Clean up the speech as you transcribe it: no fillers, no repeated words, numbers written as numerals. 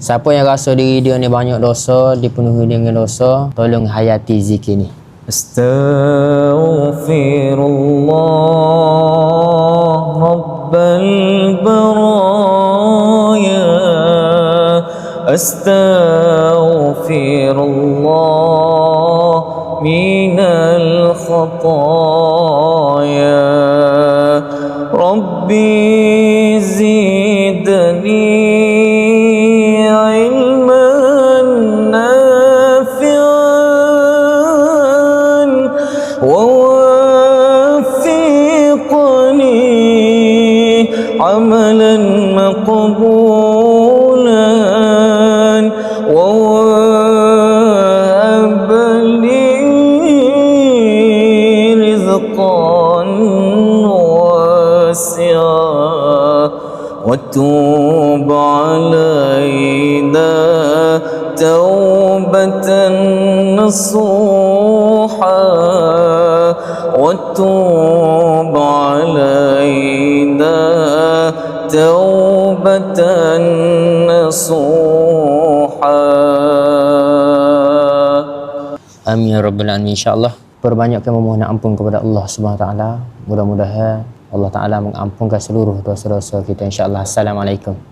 Siapa yang rasa diri dia ni banyak dosa, dipenuhi dengan dosa, tolong hayati zikir ni. Astaghfirullah Rabbal baraya, astaghfirullah minal khataya, Rabbi zidni عملا مقبولا ووهب لي رزقا واسعا وتوب علينا توبة نصوحا وتوب علينا توبة نصوحا. Amin ya rabbal alamin. InsyaAllah perbanyakkan memohon ampun kepada Allah Subhanahu Wa Taala. Mudah-mudahan Allah Taala mengampunkan seluruh dosa-dosa kita, insyaAllah. Assalamualaikum.